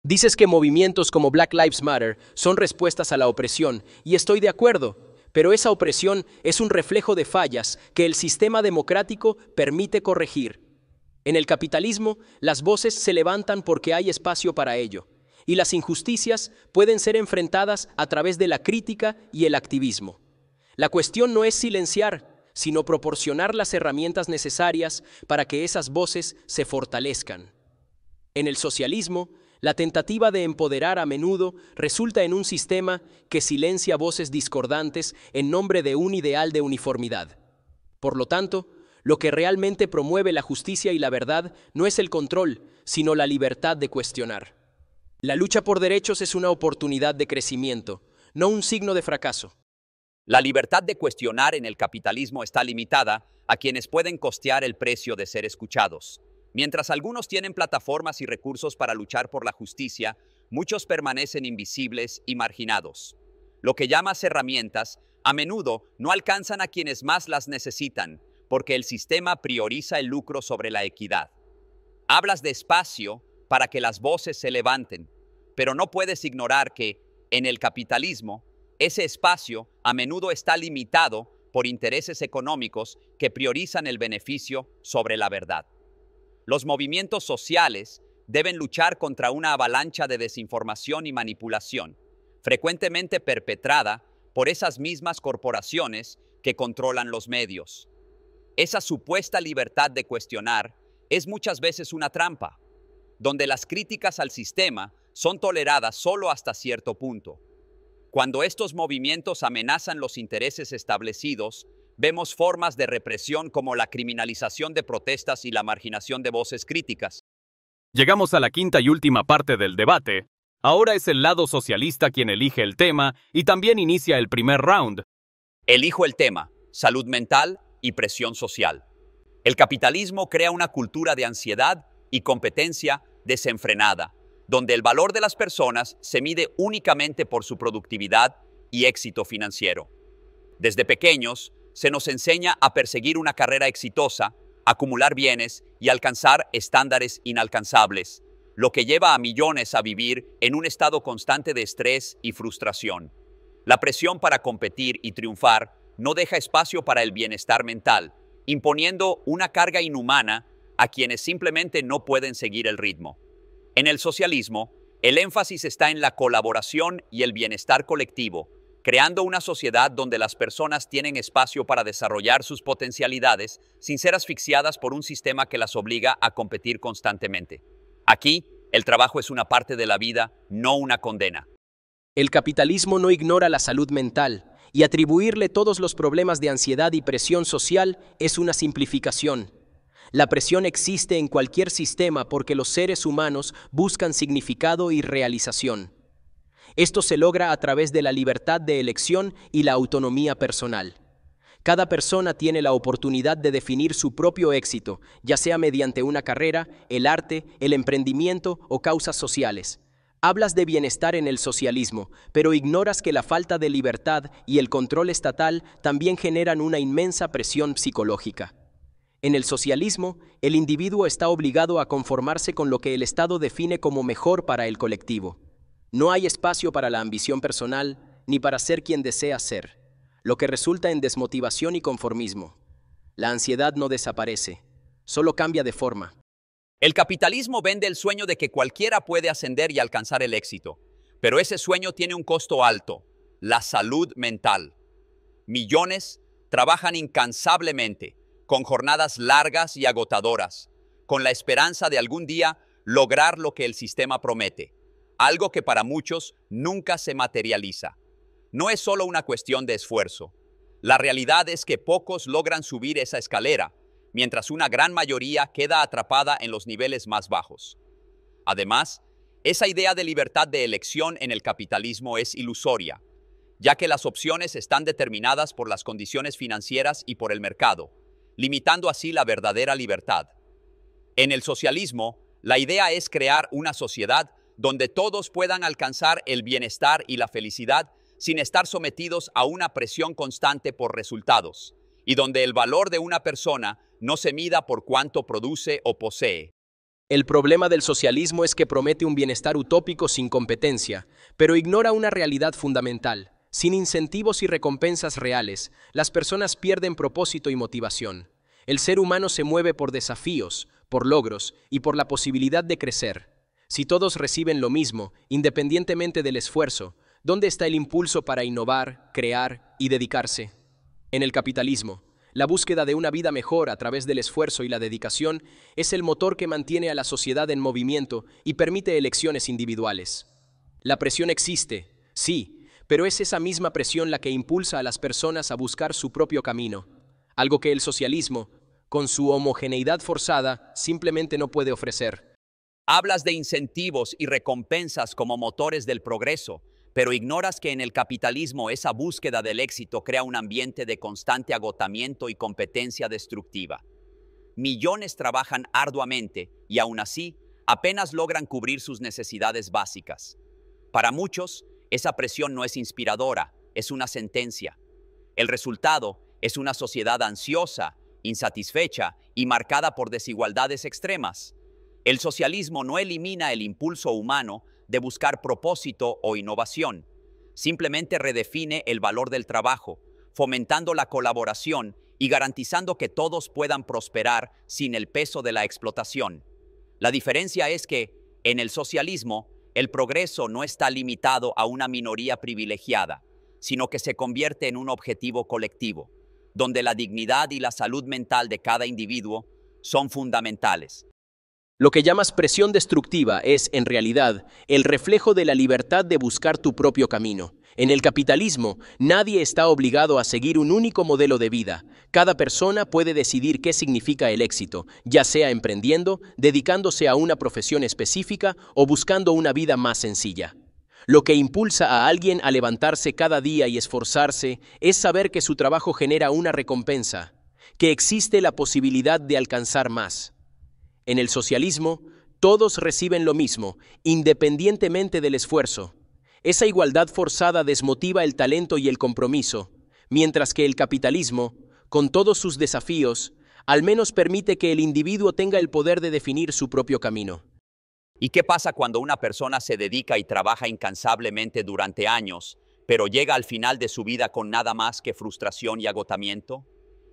[SPEAKER 2] Dices que movimientos como Black Lives Matter son respuestas a la opresión, y estoy de acuerdo, pero esa opresión es un reflejo de fallas que el sistema democrático permite corregir. En el capitalismo, las voces se levantan porque hay espacio para ello, y las injusticias pueden ser enfrentadas a través de la crítica y el activismo. La cuestión no es silenciar, sino proporcionar las herramientas necesarias para que esas voces se fortalezcan. En el socialismo, la tentativa de empoderar a menudo resulta en un sistema que silencia voces discordantes en nombre de un ideal de uniformidad. Por lo tanto, lo que realmente promueve la justicia y la verdad no es el control, sino la libertad de cuestionar. La lucha por derechos es una oportunidad de crecimiento, no un signo de fracaso.
[SPEAKER 3] La libertad de cuestionar en el capitalismo está limitada a quienes pueden costear el precio de ser escuchados. Mientras algunos tienen plataformas y recursos para luchar por la justicia, muchos permanecen invisibles y marginados. Lo que llamas herramientas, a menudo no alcanzan a quienes más las necesitan, porque el sistema prioriza el lucro sobre la equidad. Hablas de espacio para que las voces se levanten, pero no puedes ignorar que, en el capitalismo, ese espacio a menudo está limitado por intereses económicos que priorizan el beneficio sobre la verdad. Los movimientos sociales deben luchar contra una avalancha de desinformación y manipulación, frecuentemente perpetrada por esas mismas corporaciones que controlan los medios. Esa supuesta libertad de cuestionar es muchas veces una trampa, donde las críticas al sistema son toleradas solo hasta cierto punto. Cuando estos movimientos amenazan los intereses establecidos, vemos formas de represión como la criminalización de protestas y la marginación de voces críticas.
[SPEAKER 1] Llegamos a la quinta y última parte del debate. Ahora es el lado socialista quien elige el tema y también inicia el primer round.
[SPEAKER 3] Elijo el tema: salud mental y presión social. El capitalismo crea una cultura de ansiedad y competencia desenfrenada, donde el valor de las personas se mide únicamente por su productividad y éxito financiero. Desde pequeños, se nos enseña a perseguir una carrera exitosa, acumular bienes y alcanzar estándares inalcanzables, lo que lleva a millones a vivir en un estado constante de estrés y frustración. La presión para competir y triunfar no deja espacio para el bienestar mental, imponiendo una carga inhumana a quienes simplemente no pueden seguir el ritmo. En el socialismo, el énfasis está en la colaboración y el bienestar colectivo, creando una sociedad donde las personas tienen espacio para desarrollar sus potencialidades sin ser asfixiadas por un sistema que las obliga a competir constantemente. Aquí, el trabajo es una parte de la vida, no una condena.
[SPEAKER 2] El capitalismo no ignora la salud mental, y atribuirle todos los problemas de ansiedad y presión social es una simplificación. La presión existe en cualquier sistema porque los seres humanos buscan significado y realización. Esto se logra a través de la libertad de elección y la autonomía personal. Cada persona tiene la oportunidad de definir su propio éxito, ya sea mediante una carrera, el arte, el emprendimiento o causas sociales. Hablas de bienestar en el socialismo, pero ignoras que la falta de libertad y el control estatal también generan una inmensa presión psicológica. En el socialismo, el individuo está obligado a conformarse con lo que el Estado define como mejor para el colectivo. No hay espacio para la ambición personal ni para ser quien desea ser, lo que resulta en desmotivación y conformismo. La ansiedad no desaparece, solo cambia de forma.
[SPEAKER 3] El capitalismo vende el sueño de que cualquiera puede ascender y alcanzar el éxito, pero ese sueño tiene un costo alto, la salud mental. Millones trabajan incansablemente, con jornadas largas y agotadoras, con la esperanza de algún día lograr lo que el sistema promete, algo que para muchos nunca se materializa. No es solo una cuestión de esfuerzo. La realidad es que pocos logran subir esa escalera, mientras una gran mayoría queda atrapada en los niveles más bajos. Además, esa idea de libertad de elección en el capitalismo es ilusoria, ya que las opciones están determinadas por las condiciones financieras y por el mercado, limitando así la verdadera libertad. En el socialismo, la idea es crear una sociedad donde todos puedan alcanzar el bienestar y la felicidad sin estar sometidos a una presión constante por resultados, y donde el valor de una persona no se mida por cuánto produce o posee.
[SPEAKER 2] El problema del socialismo es que promete un bienestar utópico sin competencia, pero ignora una realidad fundamental. Sin incentivos y recompensas reales, las personas pierden propósito y motivación. El ser humano se mueve por desafíos, por logros y por la posibilidad de crecer. Si todos reciben lo mismo, independientemente del esfuerzo, ¿dónde está el impulso para innovar, crear y dedicarse? En el capitalismo, la búsqueda de una vida mejor a través del esfuerzo y la dedicación es el motor que mantiene a la sociedad en movimiento y permite elecciones individuales. La presión existe, sí, pero es esa misma presión la que impulsa a las personas a buscar su propio camino, algo que el socialismo, con su homogeneidad forzada, simplemente no puede ofrecer.
[SPEAKER 3] Hablas de incentivos y recompensas como motores del progreso, pero ignoras que en el capitalismo esa búsqueda del éxito crea un ambiente de constante agotamiento y competencia destructiva. Millones trabajan arduamente y aún así apenas logran cubrir sus necesidades básicas. Para muchos, esa presión no es inspiradora, es una sentencia. El resultado es una sociedad ansiosa, insatisfecha y marcada por desigualdades extremas. El socialismo no elimina el impulso humano de buscar propósito o innovación. Simplemente redefine el valor del trabajo, fomentando la colaboración y garantizando que todos puedan prosperar sin el peso de la explotación. La diferencia es que, en el socialismo, el progreso no está limitado a una minoría privilegiada, sino que se convierte en un objetivo colectivo, donde la dignidad y la salud mental de cada individuo son fundamentales.
[SPEAKER 2] Lo que llamas presión destructiva es, en realidad, el reflejo de la libertad de buscar tu propio camino. En el capitalismo, nadie está obligado a seguir un único modelo de vida. Cada persona puede decidir qué significa el éxito, ya sea emprendiendo, dedicándose a una profesión específica o buscando una vida más sencilla. Lo que impulsa a alguien a levantarse cada día y esforzarse es saber que su trabajo genera una recompensa, que existe la posibilidad de alcanzar más. En el socialismo, todos reciben lo mismo, independientemente del esfuerzo. Esa igualdad forzada desmotiva el talento y el compromiso, mientras que el capitalismo, con todos sus desafíos, al menos permite que el individuo tenga el poder de definir su propio camino.
[SPEAKER 3] ¿Y qué pasa cuando una persona se dedica y trabaja incansablemente durante años, pero llega al final de su vida con nada más que frustración y agotamiento?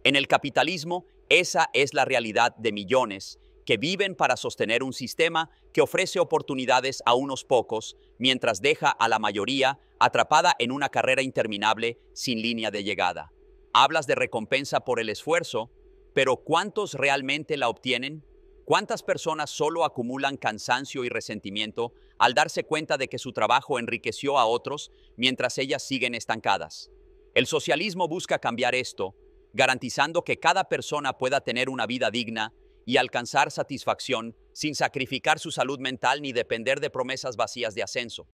[SPEAKER 3] En el capitalismo, esa es la realidad de millones, que viven para sostener un sistema que ofrece oportunidades a unos pocos, mientras deja a la mayoría atrapada en una carrera interminable sin línea de llegada. Hablas de recompensa por el esfuerzo, pero ¿cuántos realmente la obtienen? ¿Cuántas personas solo acumulan cansancio y resentimiento al darse cuenta de que su trabajo enriqueció a otros mientras ellas siguen estancadas? El socialismo busca cambiar esto, garantizando que cada persona pueda tener una vida digna y alcanzar satisfacción sin sacrificar su salud mental ni depender de promesas vacías de ascenso.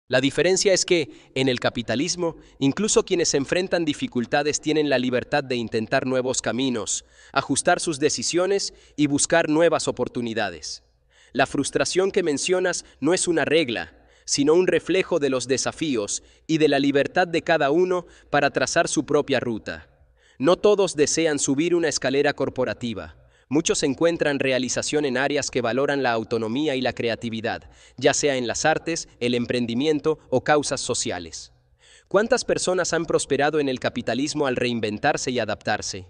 [SPEAKER 2] La diferencia es que, en el capitalismo, incluso quienes enfrentan dificultades tienen la libertad de intentar nuevos caminos, ajustar sus decisiones y buscar nuevas oportunidades. La frustración que mencionas no es una regla, sino un reflejo de los desafíos y de la libertad de cada uno para trazar su propia ruta. No todos desean subir una escalera corporativa. Muchos encuentran realización en áreas que valoran la autonomía y la creatividad, ya sea en las artes, el emprendimiento o causas sociales. ¿Cuántas personas han prosperado en el capitalismo al reinventarse y adaptarse?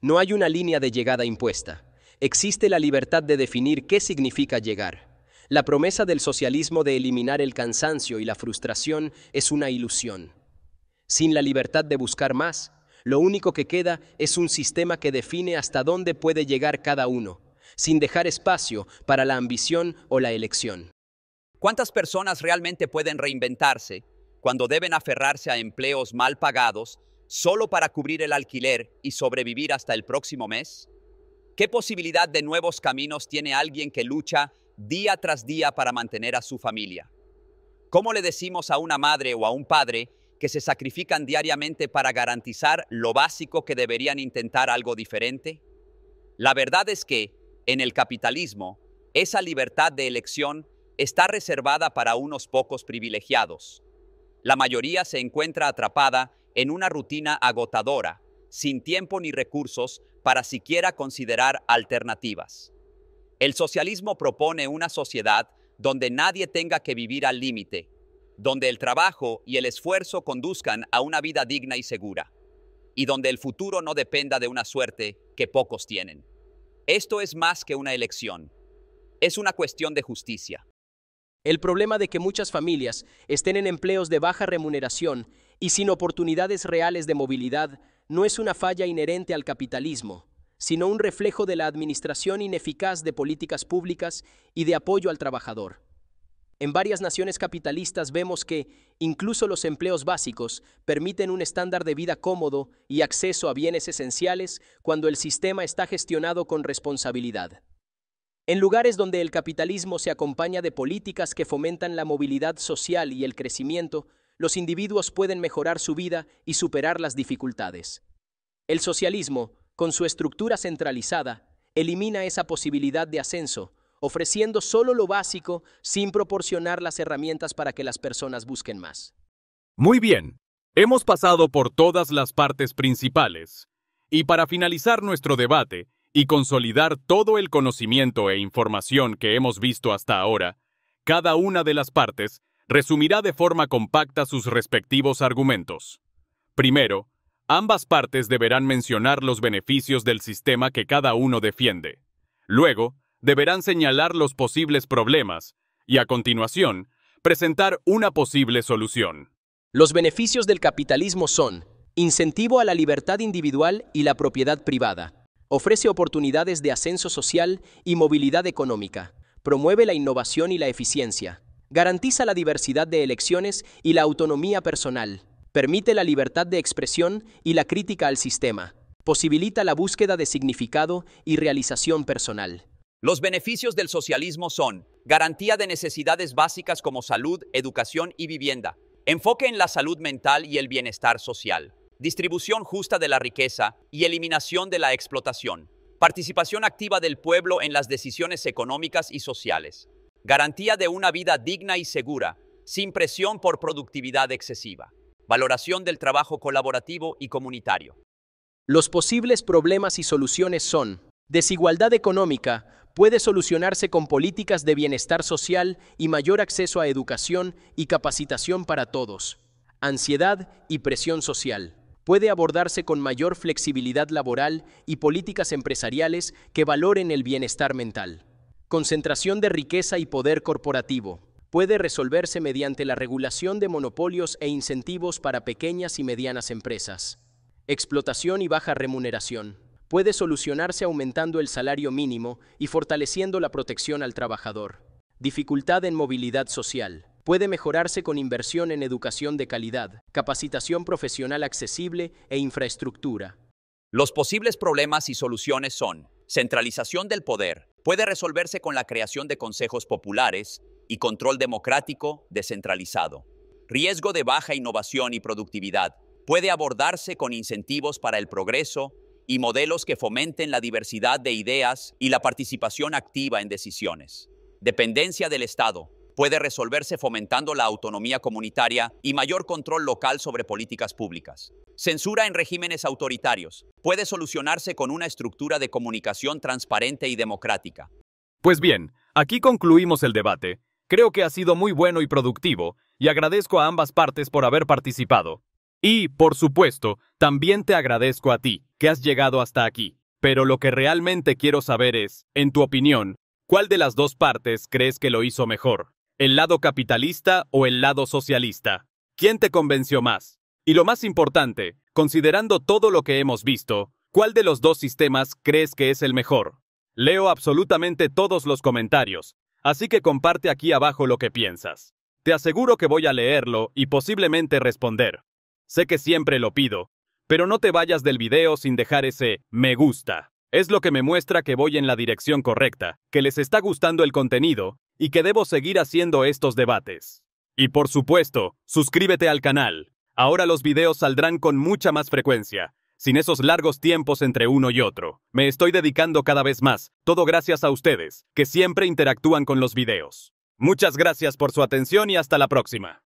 [SPEAKER 2] No hay una línea de llegada impuesta. Existe la libertad de definir qué significa llegar. La promesa del socialismo de eliminar el cansancio y la frustración es una ilusión. Sin la libertad de buscar más, lo único que queda es un sistema que define hasta dónde puede llegar cada uno, sin dejar espacio para la ambición o la elección.
[SPEAKER 3] ¿Cuántas personas realmente pueden reinventarse cuando deben aferrarse a empleos mal pagados solo para cubrir el alquiler y sobrevivir hasta el próximo mes? ¿Qué posibilidad de nuevos caminos tiene alguien que lucha día tras día para mantener a su familia? ¿Cómo le decimos a una madre o a un padre que se sacrifican diariamente para garantizar lo básico que deberían intentar algo diferente? La verdad es que, en el capitalismo, esa libertad de elección está reservada para unos pocos privilegiados. La mayoría se encuentra atrapada en una rutina agotadora, sin tiempo ni recursos para siquiera considerar alternativas. El socialismo propone una sociedad donde nadie tenga que vivir al límite, donde el trabajo y el esfuerzo conduzcan a una vida digna y segura, y donde el futuro no dependa de una suerte que pocos tienen. Esto es más que una elección, es una cuestión de justicia.
[SPEAKER 2] El problema de que muchas familias estén en empleos de baja remuneración y sin oportunidades reales de movilidad no es una falla inherente al capitalismo, sino un reflejo de la administración ineficaz de políticas públicas y de apoyo al trabajador. En varias naciones capitalistas vemos que, incluso los empleos básicos, permiten un estándar de vida cómodo y acceso a bienes esenciales cuando el sistema está gestionado con responsabilidad. En lugares donde el capitalismo se acompaña de políticas que fomentan la movilidad social y el crecimiento, los individuos pueden mejorar su vida y superar las dificultades. El socialismo, con su estructura centralizada, elimina esa posibilidad de ascenso, ofreciendo solo lo básico sin proporcionar las herramientas para que las personas busquen más.
[SPEAKER 1] Muy bien, hemos pasado por todas las partes principales. Y para finalizar nuestro debate y consolidar todo el conocimiento e información que hemos visto hasta ahora, cada una de las partes resumirá de forma compacta sus respectivos argumentos. Primero, ambas partes deberán mencionar los beneficios del sistema que cada uno defiende. Luego, deberán señalar los posibles problemas y, a continuación, presentar una posible solución.
[SPEAKER 2] Los beneficios del capitalismo son: incentivo a la libertad individual y la propiedad privada. Ofrece oportunidades de ascenso social y movilidad económica. Promueve la innovación y la eficiencia. Garantiza la diversidad de elecciones y la autonomía personal. Permite la libertad de expresión y la crítica al sistema. Posibilita la búsqueda de significado y realización personal.
[SPEAKER 3] Los beneficios del socialismo son: garantía de necesidades básicas como salud, educación y vivienda. Enfoque en la salud mental y el bienestar social. Distribución justa de la riqueza y eliminación de la explotación. Participación activa del pueblo en las decisiones económicas y sociales. Garantía de una vida digna y segura, sin presión por productividad excesiva. Valoración del trabajo colaborativo y comunitario.
[SPEAKER 2] Los posibles problemas y soluciones son: desigualdad económica. Puede solucionarse con políticas de bienestar social y mayor acceso a educación y capacitación para todos. Ansiedad y presión social. puede abordarse con mayor flexibilidad laboral y políticas empresariales que valoren el bienestar mental. Concentración de riqueza y poder corporativo. Puede resolverse mediante la regulación de monopolios e incentivos para pequeñas y medianas empresas. Explotación y baja remuneración. Puede solucionarse aumentando el salario mínimo y fortaleciendo la protección al trabajador. Dificultad en movilidad social. Puede mejorarse con inversión en educación de calidad, capacitación profesional accesible e infraestructura.
[SPEAKER 3] Los posibles problemas y soluciones son: centralización del poder. Puede resolverse con la creación de consejos populares y control democrático descentralizado. Riesgo de baja innovación y productividad. Puede abordarse con incentivos para el progreso y modelos que fomenten la diversidad de ideas y la participación activa en decisiones. Dependencia del Estado. Puede resolverse fomentando la autonomía comunitaria y mayor control local sobre políticas públicas. Censura en regímenes autoritarios. Puede solucionarse con una estructura de comunicación transparente y democrática.
[SPEAKER 1] Pues bien, aquí concluimos el debate. Creo que ha sido muy bueno y productivo, y agradezco a ambas partes por haber participado. Y, por supuesto, también te agradezco a ti, que has llegado hasta aquí. Pero lo que realmente quiero saber es, en tu opinión, ¿cuál de las dos partes crees que lo hizo mejor? ¿El lado capitalista o el lado socialista? ¿Quién te convenció más? Y lo más importante, considerando todo lo que hemos visto, ¿cuál de los dos sistemas crees que es el mejor? Leo absolutamente todos los comentarios, así que comparte aquí abajo lo que piensas. Te aseguro que voy a leerlo y posiblemente responder. Sé que siempre lo pido, pero no te vayas del video sin dejar ese me gusta. Es lo que me muestra que voy en la dirección correcta, que les está gustando el contenido y que debo seguir haciendo estos debates. Y por supuesto, suscríbete al canal. Ahora los videos saldrán con mucha más frecuencia, sin esos largos tiempos entre uno y otro. Me estoy dedicando cada vez más, todo gracias a ustedes, que siempre interactúan con los videos. Muchas gracias por su atención y hasta la próxima.